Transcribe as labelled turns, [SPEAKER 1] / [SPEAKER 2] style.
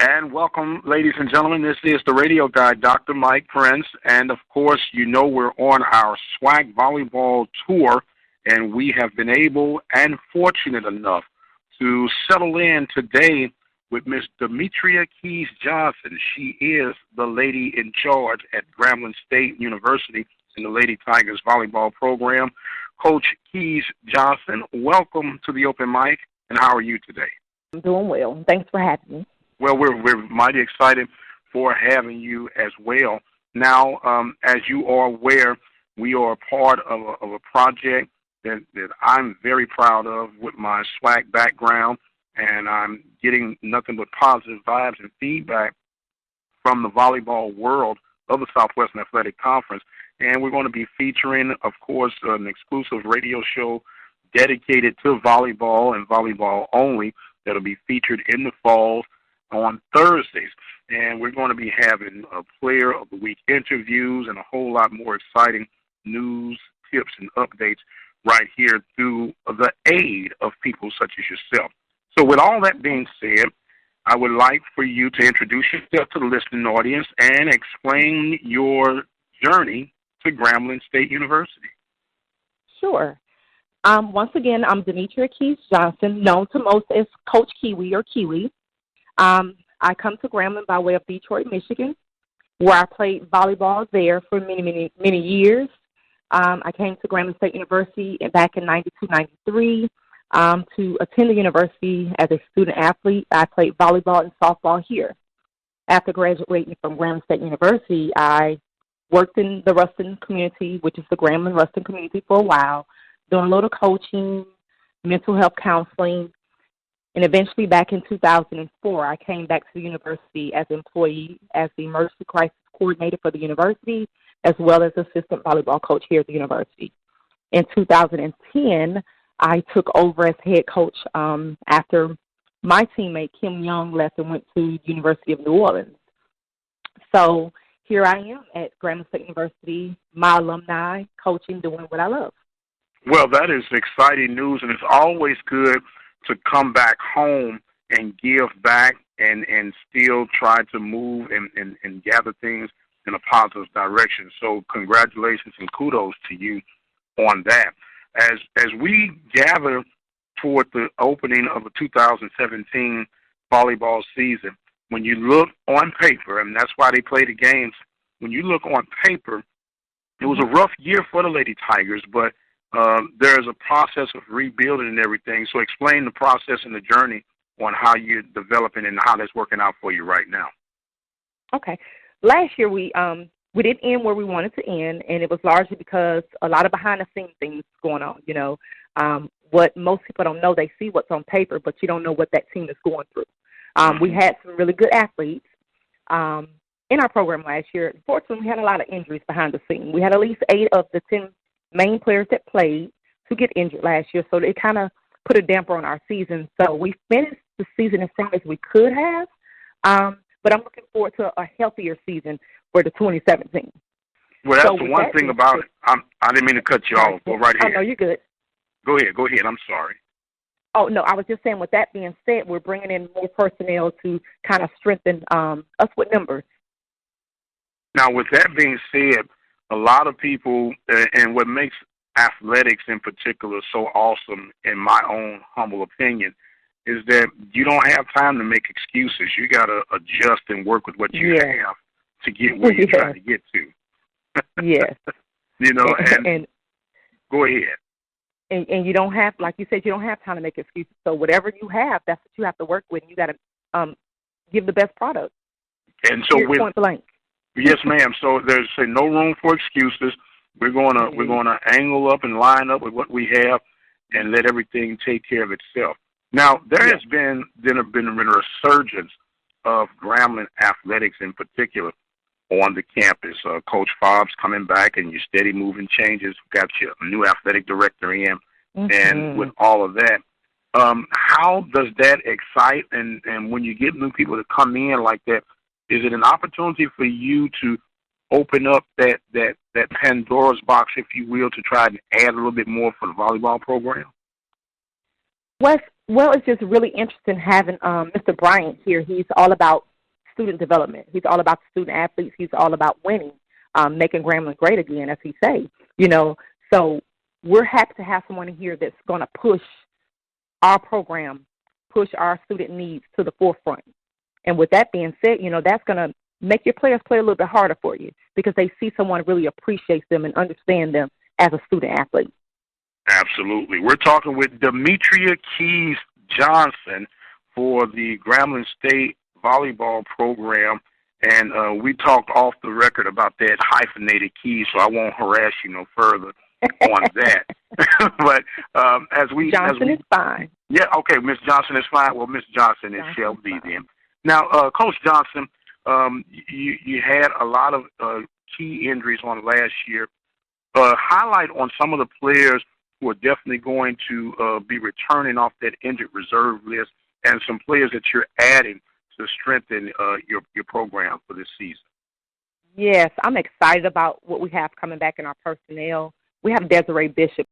[SPEAKER 1] And welcome, ladies and gentlemen. This is the radio guy, Dr. Mike Prince. And, of course, you know we're on our SWAC volleyball tour, and we have been able and fortunate enough to settle in today with Miss Demetra Keys Johnson. She is the lady in charge at Grambling State University in the Lady Tigers volleyball program. Coach Keys Johnson, welcome to the open mic, and how are you today?
[SPEAKER 2] I'm doing well. Thanks for having me.
[SPEAKER 1] Well, we're mighty excited for having you as well. Now, as you are aware, we are a part of a project that I'm very proud of with my SWAC background, and I'm getting nothing but positive vibes and feedback from the volleyball world of the Southwestern Athletic Conference. And we're going to be featuring, of course, an exclusive radio show dedicated to volleyball and volleyball only that'll be featured in the fall on Thursdays. And we're going to be having a player of the week interviews and a whole lot more exciting news, tips, and updates right here through the aid of people such as yourself. So with all that being said, I would like for you to introduce yourself to the listening audience and explain your journey to Grambling State University.
[SPEAKER 2] Sure. Once again, I'm Demetra Keys Johnson, known to most as Coach Kiwi or Kiwi. I come to Grambling by way of Detroit, Michigan, where I played volleyball there for many years. I came to Grambling State University back in 92, 93 to attend the university as a student athlete. I played volleyball and softball here. After graduating from Grambling State University, I worked in the Ruston community, which is the Grambling-Ruston community, for a while, doing a little coaching, mental health counseling. And eventually back in 2004, I came back to the university as an employee, as the emergency crisis coordinator for the university, as well as assistant volleyball coach here at the university. In 2010, I took over as head coach after my teammate, Kim Young, left and went to the University of New Orleans. So here I am at Grambling State University, my alumni, coaching, doing what I love.
[SPEAKER 1] Well, that is exciting news, and it's always good to come back home and give back and still try to move and gather things in a positive direction. So congratulations and kudos to you on that. As we gather toward the opening of the 2017 volleyball season, when you look on paper, and that's why they play the games, when you look on paper, it was a rough year for the Lady Tigers, but there's a process of rebuilding and everything. So explain the process and the journey on how you're developing and how that's working out for you right now.
[SPEAKER 2] Okay. Last year we didn't end where we wanted to end, and it was largely because a lot of behind-the-scenes things going on. You know, what most people don't know, they see what's on paper, but you don't know what that team is going through. We had some really good athletes in our program last year. Unfortunately, we had a lot of injuries behind the scenes. We had at least 8 of the 10 main players that played to get injured last year, so it kind of put a damper on our season. So we finished the season as strong as we could have, but I'm looking forward to a healthier season for the 2017.
[SPEAKER 1] Well, that's the one thing about it. I didn't mean to cut you off. Go right ahead.
[SPEAKER 2] Oh, no, you're good.
[SPEAKER 1] Go ahead. I'm sorry.
[SPEAKER 2] Oh, no, I was just saying, with that being said, we're bringing in more personnel to kind of strengthen us with numbers.
[SPEAKER 1] Now, with that being said, a lot of people, and what makes athletics in particular so awesome, in my own humble opinion, is that you don't have time to make excuses. You got to adjust and work with what you have to get where you're trying to get to.
[SPEAKER 2] Yes.
[SPEAKER 1] You know, and go ahead.
[SPEAKER 2] And you don't have, like you said, you don't have time to make excuses. So whatever you have, that's what you have to work with. And you got to give the best product.
[SPEAKER 1] And so with
[SPEAKER 2] point blank.
[SPEAKER 1] Yes, ma'am. So there's no room for excuses. We're gonna angle up and line up with what we have, and let everything take care of itself. Now there has been a resurgence of Grambling athletics in particular on the campus. Coach Fobbs coming back, and your steady moving changes. Got your new athletic director in, and with all of that, how does that excite? And when you get new people to come in like that, is it an opportunity for you to open up that Pandora's box, if you will, to try and add a little bit more for the volleyball program?
[SPEAKER 2] Well, it's just really interesting having Mr. Bryant here. He's all about student development. He's all about the student athletes. He's all about winning, making Grambling great again, as he say. You know, so we're happy to have someone in here that's going to push our program, push our student needs to the forefront. And with that being said, you know, that's going to make your players play a little bit harder for you because they see someone really appreciates them and understand them as a student athlete.
[SPEAKER 1] Absolutely. We're talking with Demetra Keys Johnson for the Grambling State volleyball program, and we talked off the record about that hyphenated Keys, so I won't harass you no further on that. But
[SPEAKER 2] Johnson is fine.
[SPEAKER 1] Yeah, okay, Miss Johnson is fine. Well, Miss Johnson shall be then. Now, Coach Johnson, you had a lot of key injuries on last year. Highlight on some of the players who are definitely going to be returning off that injured reserve list, and some players that you're adding to strengthen your program for this season.
[SPEAKER 2] Yes, I'm excited about what we have coming back in our personnel. We have Desiree Bishop,